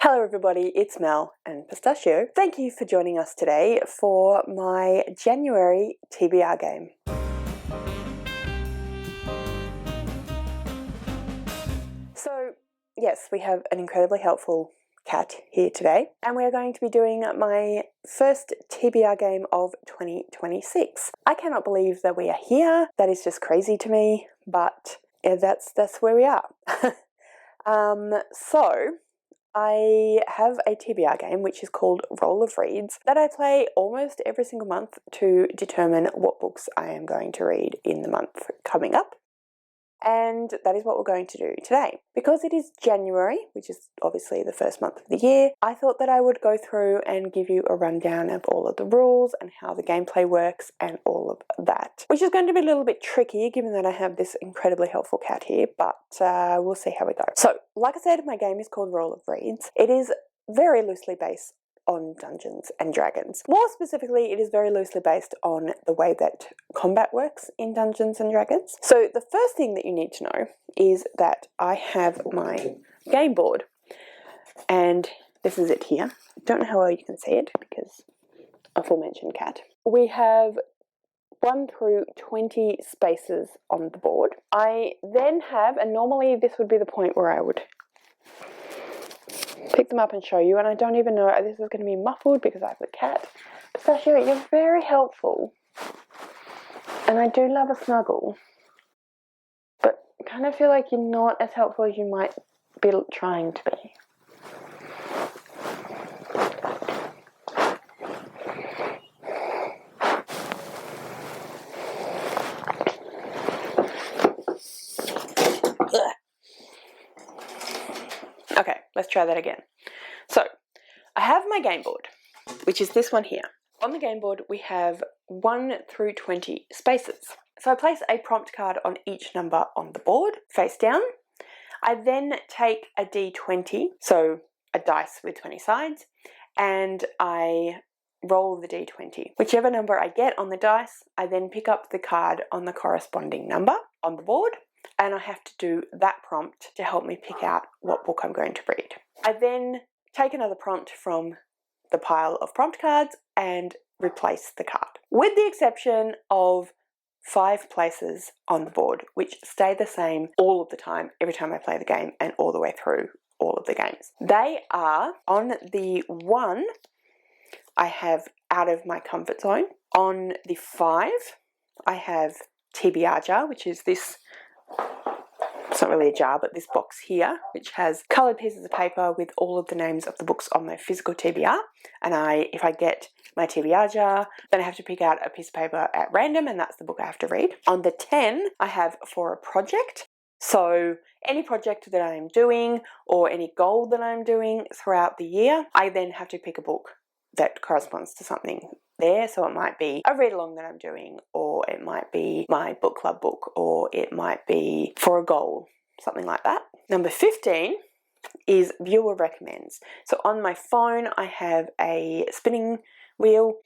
Hello everybody, it's Mel and Pistachio. Thank you for joining us today for my January TBR game. So yes, we have an incredibly helpful cat here today, and we're going to be doing my first TBR game of 2026. I cannot believe that we are here. That is just crazy to me, but yeah, that's where we are. So I have a TBR game which is called Roll of Reads that I play almost every single month to determine what books I am going to read in the month coming up. And that is what we're going to do today. Because it is January, which is obviously the first month of the year, I thought that I would go through and give you a rundown of all of the rules and how the gameplay works and all of that. Which is going to be a little bit tricky given that I have this incredibly helpful cat here, but we'll see how we go. So, like I said, my game is called Roll of Reads. It is very loosely based on Dungeons and Dragons. More specifically, it is very loosely based on the way that combat works in Dungeons and Dragons. So the first thing that you need to know is that I have my game board, and this is it here. I don't know how well you can see it because aforementioned cat. We have 1 through 20 spaces on the board. I then have, and normally this would be the point where I would pick them up and show you, and I don't even know, this is going to be muffled because I have the cat. Pistachio, you're very helpful, and I do love a snuggle, but I kind of feel like you're not as helpful as you might be trying to be. Ugh. Okay, let's try that again. So, I have my game board, which is this one here. On the game board, we have 1 through 20 spaces. So I place a prompt card on each number on the board, face down. I then take a D20, so a dice with 20 sides, and I roll the D20. Whichever number I get on the dice, I then pick up the card on the corresponding number on the board, and I have to do that prompt to help me pick out what book I'm going to read. I then take another prompt from the pile of prompt cards and replace the card, with the exception of 5 places on the board, which stay the same all of the time, every time I play the game and all the way through all of the games. They are, on the 1, I have out of my comfort zone. On the 5, I have TBR jar, which is this, it's not really a jar, but this box here, which has coloured pieces of paper with all of the names of the books on my physical TBR. And if I get my TBR jar, then I have to pick out a piece of paper at random, and that's the book I have to read. On the 10, I have for a project. So any project that I am doing or any goal that I'm doing throughout the year, I then have to pick a book that corresponds to something there. So it might be a read along that I'm doing, or it might be my book club book, or it might be for a goal, something like that. Number 15 is viewer recommends. So on my phone, I have a spinning wheel.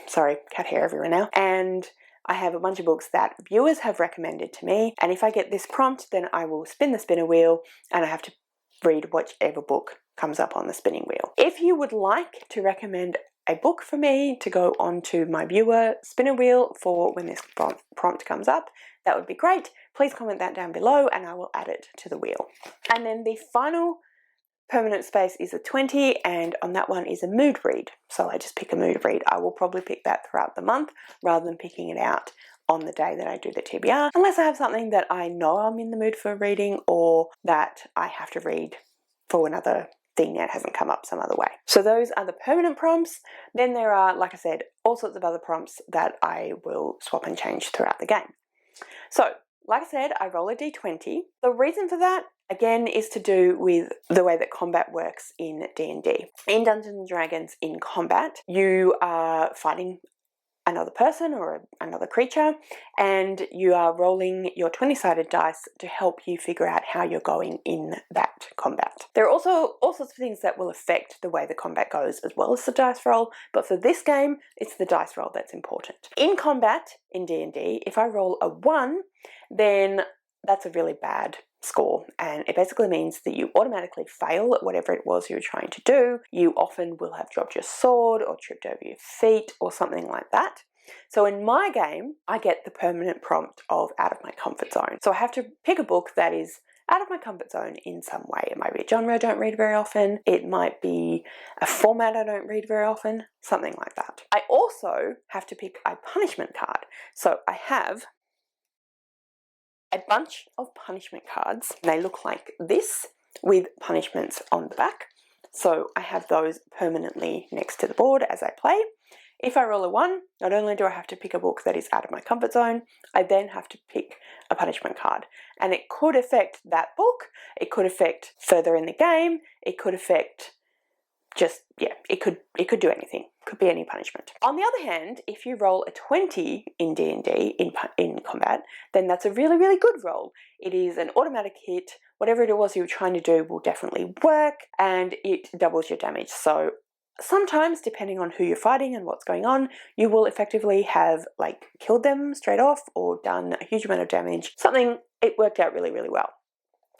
Sorry, cat hair everywhere now. And I have a bunch of books that viewers have recommended to me. And if I get this prompt, then I will spin the spinner wheel and I have to read whichever book comes up on the spinning wheel. If you would like to recommend a book for me to go onto my viewer spinner wheel for when this prompt comes up, that would be great. Please comment that down below and I will add it to the wheel. And then the final permanent space is a 20, and on that one is a mood read. So I just pick a mood read. I will probably pick that throughout the month rather than picking it out on the day that I do the TBR, unless I have something that I know I'm in the mood for reading or that I have to read for another thing that hasn't come up some other way. So those are the permanent prompts. Then there are, like I said, all sorts of other prompts that I will swap and change throughout the game. So, like I said, I roll a d20. The reason for that, again, is to do with the way that combat works in D&D. In Dungeons and Dragons, in combat, you are fighting another person or another creature, and you are rolling your 20-sided dice to help you figure out how you're going in that combat. There are also all sorts of things that will affect the way the combat goes as well as the dice roll, but for this game, it's the dice roll that's important. In combat, in D&D, if I roll a 1, then that's a really bad score, and it basically means that you automatically fail at whatever it was you were trying to do. You often will have dropped your sword or tripped over your feet or something like that. So in my game, I get the permanent prompt of out of my comfort zone. So I have to pick a book that is out of my comfort zone in some way. It might be a genre I don't read very often. It might be a format I don't read very often, something like that. I also have to pick a punishment card. So I have a bunch of punishment cards. They look like this with punishments on the back. So I have those permanently next to the board as I play. If I roll a 1, not only do I have to pick a book that is out of my comfort zone, I then have to pick a punishment card. And it could affect that book, it could affect further in the game, it could affect just, yeah, it could do anything. Could be any punishment. On the other hand, if you roll a 20 in D&D, in combat, then that's a really, really good roll. It is an automatic hit. Whatever it was you were trying to do will definitely work, and it doubles your damage. So sometimes, depending on who you're fighting and what's going on, you will effectively have like killed them straight off or done a huge amount of damage. It worked out really, really well.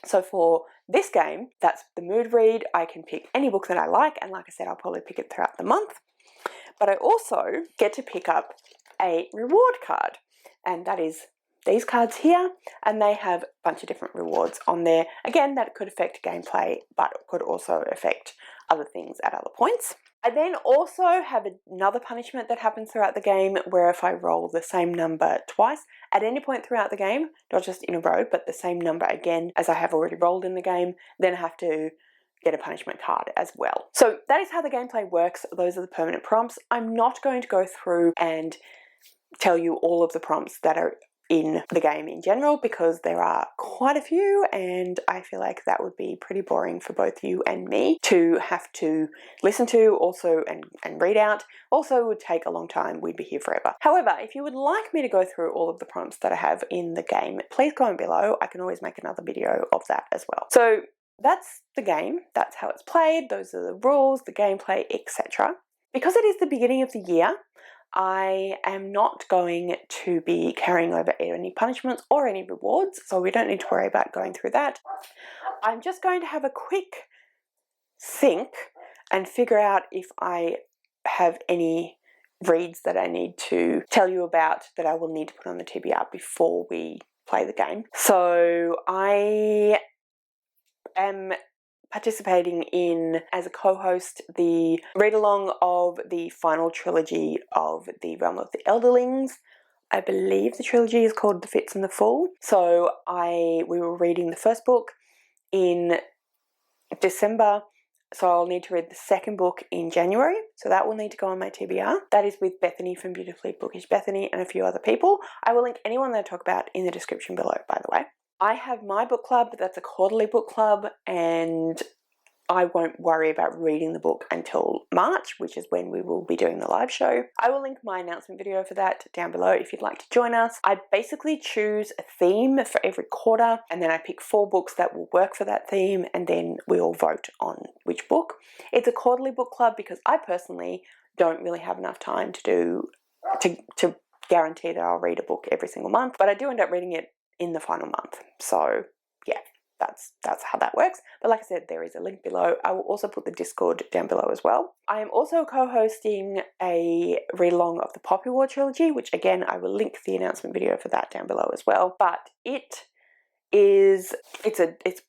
So for this game, that's the mood read. I can pick any book that I like, and like I said, I'll probably pick it throughout the month. But I also get to pick up a reward card, and that is these cards here, and they have a bunch of different rewards on there. Again, that could affect gameplay, but it could also affect other things at other points. I then also have another punishment that happens throughout the game, where if I roll the same number twice at any point throughout the game, not just in a row, but the same number again as I have already rolled in the game, then I have to get a punishment card as well. So that is how the gameplay works. Those are the permanent prompts. I'm not going to go through and tell you all of the prompts that are in the game in general, because there are quite a few, and I feel like that would be pretty boring for both you and me to have to listen to also and read out. Also, it would take a long time. We'd be here forever. However, if you would like me to go through all of the prompts that I have in the game, please comment below. I can always make another video of that as well. So that's the game. That's how it's played. Those are the rules, the gameplay, etc. Because it is the beginning of the year, I am not going to be carrying over any punishments or any rewards, so we don't need to worry about going through that. I'm just going to have a quick think and figure out if I have any reads that I need to tell you about that I will need to put on the TBR before we play the game. So I am participating in, as a co-host, the read-along of the final trilogy of the Realm of the Elderlings. I believe the trilogy is called The Fitz and the Fool. So we were reading the first book in December, so I'll need to read the second book in January. So that will need to go on my TBR. That is with Bethany from Beautifully Bookish Bethany and a few other people. I will link anyone that I talk about in the description below, by the way. I have my book club, that's a quarterly book club, and I won't worry about reading the book until March, which is when we will be doing the live show. I will link my announcement video for that down below if you'd like to join us. I basically choose a theme for every quarter, and then I pick 4 books that will work for that theme, and then we all vote on which book. It's a quarterly book club because I personally don't really have enough time to guarantee that I'll read a book every single month, but I do end up reading it in the final month. So yeah, that's how that works. But like I said, there is a link below. I will also put the Discord down below as well. I am also co-hosting a read-along of the Poppy War trilogy, which again, I will link the announcement video for that down below as well. But it's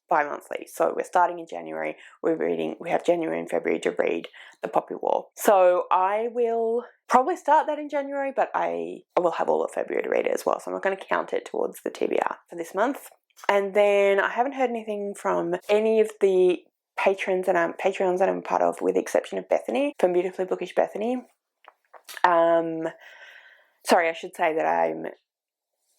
bi-monthly. So we're starting in January. We have January and February to read the Poppy War. So I will probably start that in January, but I will have all of February to read it as well. So I'm not going to count it towards the TBR for this month. And then I haven't heard anything from any of the Patreons that I'm a part of, with the exception of Bethany from Beautifully Bookish Bethany. Sorry, I should say that I'm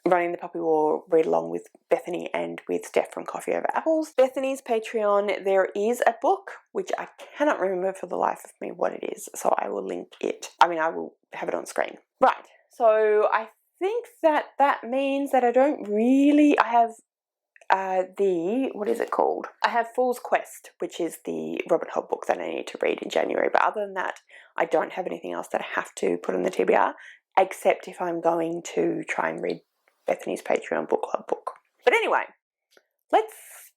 running the Poppy War read along with Bethany and with Steph from Coffee Over Apples. Bethany's Patreon, there is a book, which I cannot remember for the life of me what it is, so I will link it. I will have it on screen. Right, so I think that means that I have what is it called? I have Fool's Quest, which is the Robert Hobb book that I need to read in January, but other than that, I don't have anything else that I have to put on the TBR, except if I'm going to try and read Bethany's Patreon book club book. But anyway, let's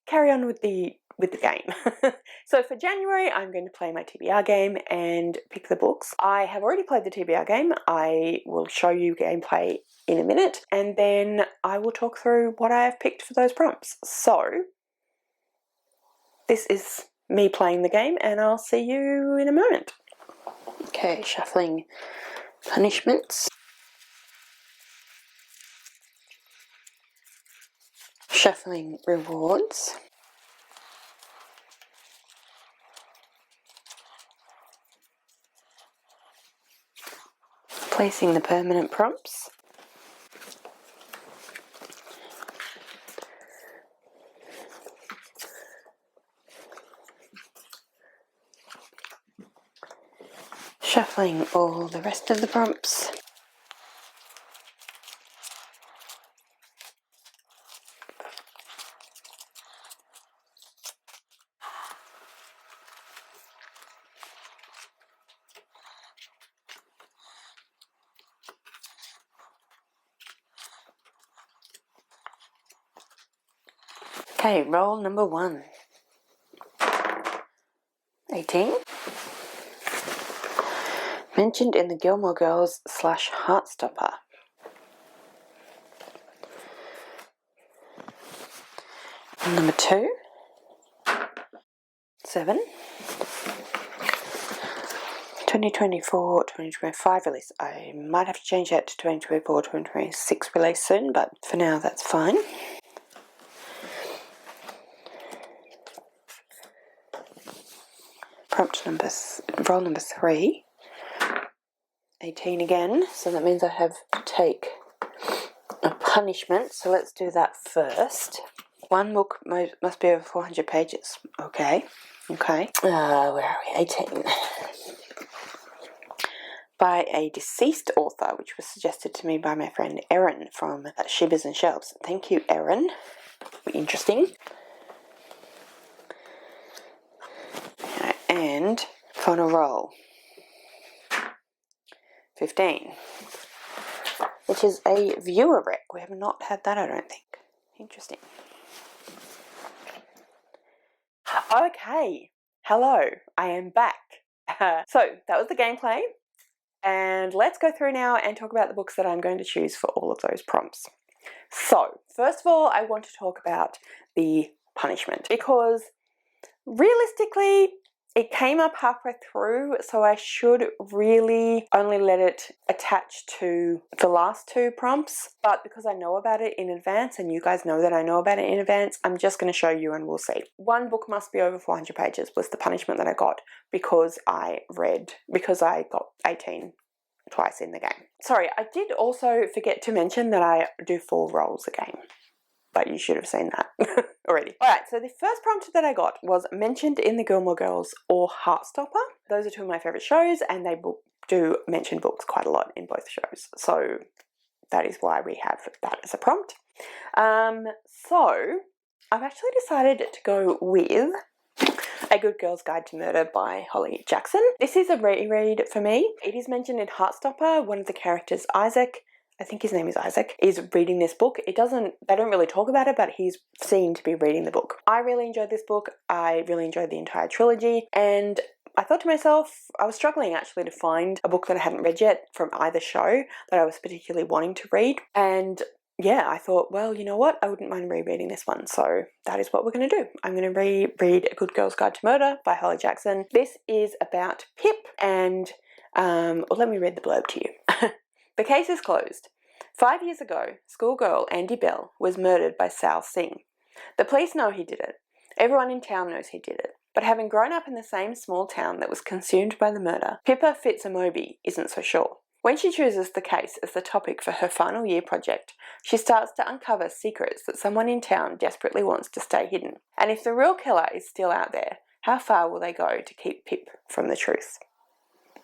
carry on with the game. So for January, I'm going to play my TBR game and pick the books. I have already played the TBR game. I will show you gameplay in a minute, and then I will talk through what I have picked for those prompts. So this is me playing the game, and I'll see you in a moment. Okay, shuffling punishments. Shuffling rewards. Placing the permanent prompts. Shuffling all the rest of the prompts. Okay, roll number 1. 18. Mentioned in the Gilmore Girls / Heartstopper. Number 2. 7. 2024-2025 release. I might have to change that to 2024-2026 release soon, but for now that's fine. Roll number 3. 18 again, so that means I have to take a punishment, so let's do that first. One book must be over 400 pages. Okay. Where are we? 18. By a deceased author, which was suggested to me by my friend Erin from Shivers and Shelves. Thank you, Erin. Interesting. And final roll. 15. Which is a viewer rec. We have not had that, I don't think. Interesting. Okay. Hello. I am back. So that was the gameplay. And let's go through now and talk about the books that I'm going to choose for all of those prompts. So, first of all, I want to talk about the punishment, because realistically, it came up halfway through, so I should really only let it attach to the last 2 prompts. But because I know about it in advance, and you guys know that I know about it in advance, I'm just going to show you and we'll see. One book must be over 400 pages was the punishment that I got because I got 18 twice in the game. Sorry, I did also forget to mention that I do 4 rolls a game. But you should have seen that already. Alright, so the first prompt that I got was mentioned in the Gilmore Girls or Heartstopper. Those are 2 of my favourite shows, and they do mention books quite a lot in both shows. So that is why we have that as a prompt. So I've actually decided to go with A Good Girl's Guide to Murder by Holly Jackson. This is a reread for me. It is mentioned in Heartstopper. One of the characters, Isaac, I think his name is Isaac, is reading this book. They don't really talk about it, but he's seen to be reading the book. I really enjoyed this book. I really enjoyed the entire trilogy, and I thought to myself, I was struggling actually to find a book that I hadn't read yet from either show that I was particularly wanting to read. And yeah, I thought, well, you know what? I wouldn't mind rereading this one. So that is what we're going to do. I'm going to reread A Good Girl's Guide to Murder by Holly Jackson. This is about Pip, and let me read the blurb to you. The case is closed. 5 years ago, schoolgirl Andy Bell was murdered by Sal Singh. The police know he did it. Everyone in town knows he did it. But having grown up in the same small town that was consumed by the murder, Pippa Fitz isn't so sure. When she chooses the case as the topic for her final year project, she starts to uncover secrets that someone in town desperately wants to stay hidden. And if the real killer is still out there, how far will they go to keep Pip from the truth?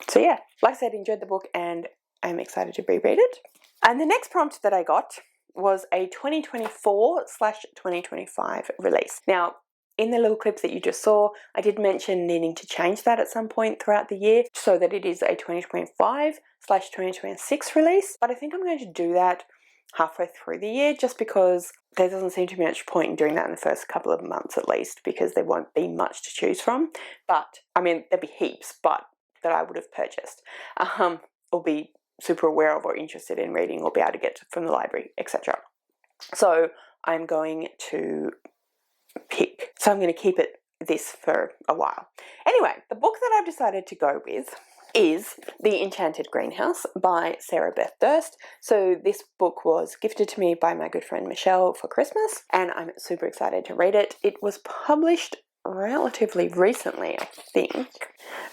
So yeah, like I said, enjoyed the book and I'm excited to reread it. And the next prompt that I got was a 2024/2025 release. Now, in the little clips that you just saw, I did mention needing to change that at some point throughout the year so that it is a 2025/2026 release, but I think I'm going to do that halfway through the year, just because there doesn't seem to be much point in doing that in the first couple of months at least, because there won't be much to choose from. But, I mean, there'd be heaps, but that I would have purchased, or be super aware of or interested in reading or be able to get from the library, etc. So I'm going to pick. So I'm going to keep this for a while. Anyway, the book that I've decided to go with is The Enchanted Greenhouse by Sarah Beth Durst. So this book was gifted to me by my good friend Michelle for Christmas, and I'm super excited to read it. It was published relatively recently, I think.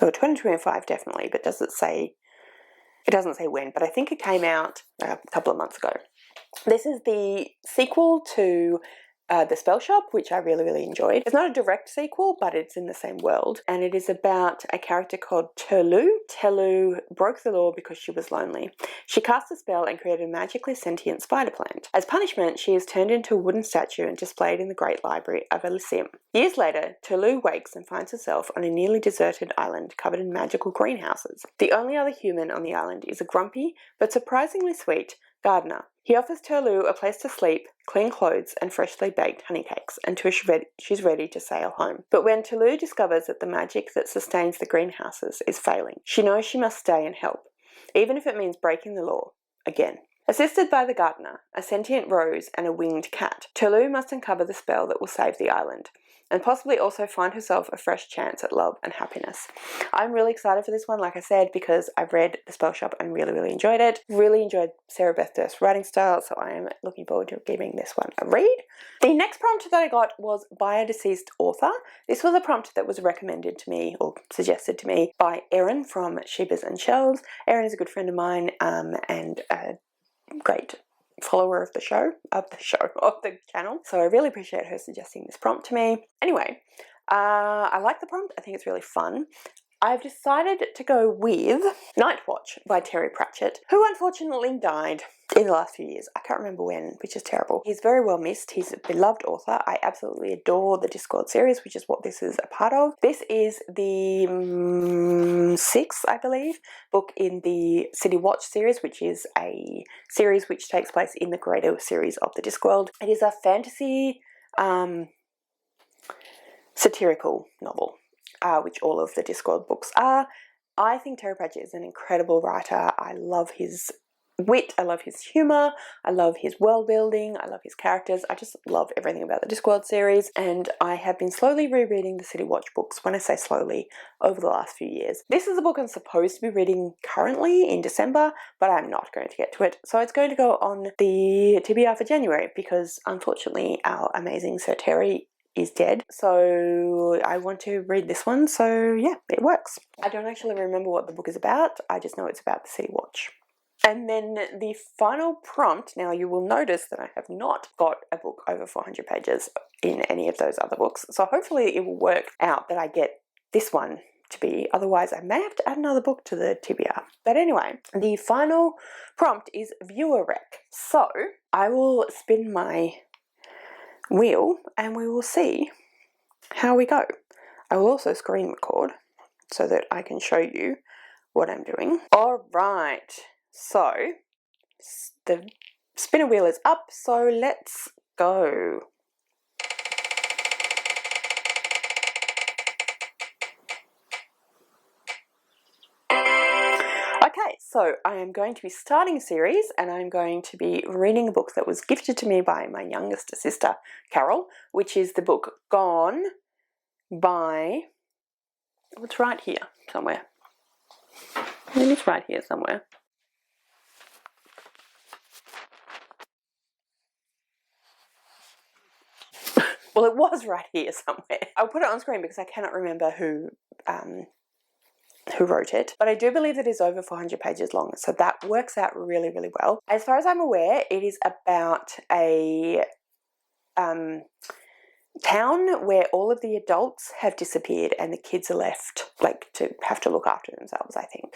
Oh, 2025 definitely, but does it say? It doesn't say when, but I think it came out a couple of months ago. This is the sequel to The Spell Shop, which I really, really enjoyed. It's not a direct sequel, but it's in the same world, and it is about a character called Turlu. Turlu broke the law because she was lonely. She cast a spell and created a magically sentient spider plant. As punishment, she is turned into a wooden statue and displayed in the Great Library of Elysium. Years later, Turlu wakes and finds herself on a nearly deserted island covered in magical greenhouses. The only other human on the island is a grumpy, but surprisingly sweet, gardener. He offers Turlu a place to sleep, clean clothes, and freshly baked honey cakes until she's ready to sail home. But when Turlu discovers that the magic that sustains the greenhouses is failing, she knows she must stay and help, even if it means breaking the law again. Assisted by the gardener, a sentient rose, and a winged cat, Turlu must uncover the spell that will save the island, and possibly also find herself a fresh chance at love and happiness. I'm really excited for this one, like I said, because I've read The Spell Shop and really, really enjoyed it. Really enjoyed Sarah Beth Durst's writing style, so I am looking forward to giving this one a read. The next prompt that I got was by a deceased author. This was a prompt that was recommended to me, or suggested to me, by Erin from Shebas and Shelves. Erin is a good friend of mine, and a great follower of the channel. So I really appreciate her suggesting this prompt to me. Anyway, I like the prompt. I think it's really fun. I've decided to go with Night Watch by Terry Pratchett, who unfortunately died in the last few years. I can't remember when, which is terrible. He's very well missed. He's a beloved author. I absolutely adore the Discord series, which is what this is a part of. This is the sixth, I believe, book in the City Watch series, which is a series which takes place in the greater series of the Discworld. It is a fantasy satirical novel, which all of the Discworld books are. I think Terry Pratchett is an incredible writer. I love his wit, I love his humour, I love his world building, I love his characters. I just love everything about the Discworld series, and I have been slowly rereading the City Watch books, when I say slowly, over the last few years. This is a book I'm supposed to be reading currently in December, but I'm not going to get to it. So it's going to go on the TBR for January, because unfortunately our amazing Sir Terry is dead, so I want to read this one, so yeah, it works. I don't actually remember what the book is about, I just know it's about the City Watch. And then the final prompt, now you will notice that I have not got a book over 400 pages in any of those other books, so hopefully it will work out that I get this one to be, otherwise I may have to add another book to the TBR. But anyway, the final prompt is viewer rec. So I will spin my wheel and we will see how we go. I will also screen record so that I can show you what I'm doing. Alright, so the spinner wheel is up, so let's go. Okay, so I am going to be starting a series, and I'm going to be reading a book that was gifted to me by my youngest sister, Carol, which is the book Gone by, it's right here somewhere. It's right here somewhere. Well, it was right here somewhere. I'll put it on screen because I cannot remember who wrote it, but I do believe it is over 400 pages long, so that works out really, really well. As far as I'm aware, it is about a town where all of the adults have disappeared and the kids are left, like, to have to look after themselves, I think.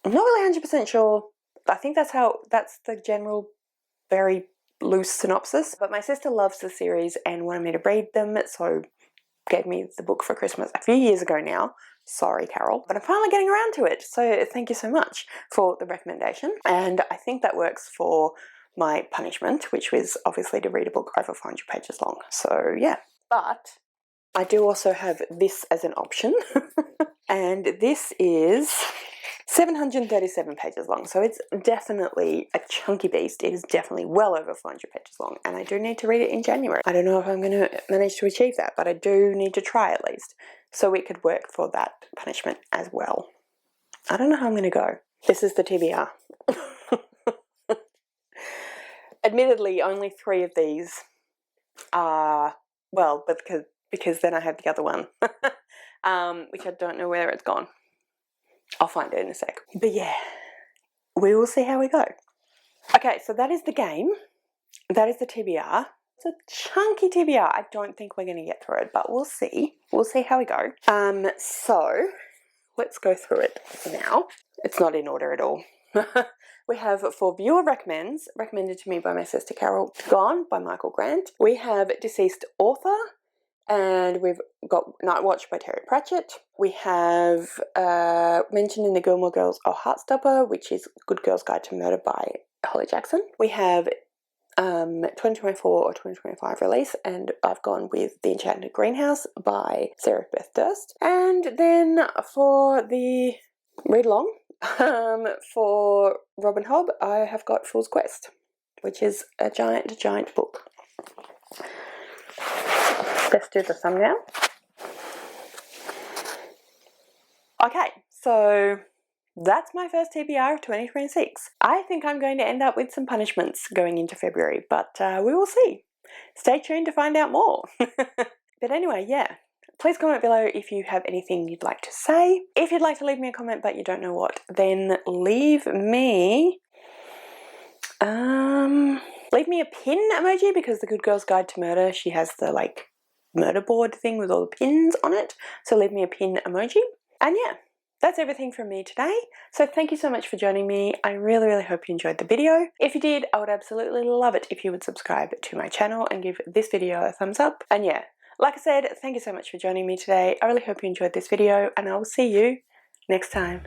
I'm not really 100% sure. I think that's the general, very loose synopsis, but my sister loves the series and wanted me to read them, so gave me the book for Christmas a few years ago now. Sorry, Carol, but I'm finally getting around to it, so thank you so much for the recommendation. And I think that works for my punishment, which was obviously to read a book over 400 pages long. So yeah, but I do also have this as an option, and this is 737 pages long, so it's definitely a chunky beast. It is definitely well over 400 pages long, and I do need to read it in January. I don't know if I'm going to manage to achieve that, but I do need to try at least, so it could work for that punishment as well. I don't know how I'm going to go. This is the TBR. Admittedly, only 3 of these are, well, but because then I have the other one, which I don't know where it's gone. I'll find it in a sec. But yeah, we will see how we go. Okay, so that is the game. That is the TBR. It's a chunky TBR. I don't think we're going to get through it, but we'll see. We'll see how we go. So let's go through it now. It's not in order at all. We have for viewer recommends, recommended to me by my sister Carol, Gone by Michael Grant. We have Deceased Author, and we've got Night Watch by Terry Pratchett. We have Mentioned in the Gilmore Girls, Oh Heartstopper, which is Good Girl's Guide to Murder by Holly Jackson. We have 2024 or 2025 release, and I've gone with The Enchanted Greenhouse by Sarah Beth Durst. And then for the read-along, for Robin Hobb, I have got Fool's Quest, which is a giant book. Let's do the thumbnail. Okay, so that's my first TBR of 2026. I think I'm going to end up with some punishments going into February, but we will see. Stay tuned to find out more. But anyway, yeah. Please comment below if you have anything you'd like to say. If you'd like to leave me a comment but you don't know what, then leave me a pin emoji, because the Good Girl's Guide to Murder, she has the like murder board thing with all the pins on it. So leave me a pin emoji. And yeah, that's everything from me today. So thank you so much for joining me. I really hope you enjoyed the video. If you did, I would absolutely love it if you would subscribe to my channel and give this video a thumbs up. And yeah, like I said, thank you so much for joining me today. I really hope you enjoyed this video, and I will see you next time.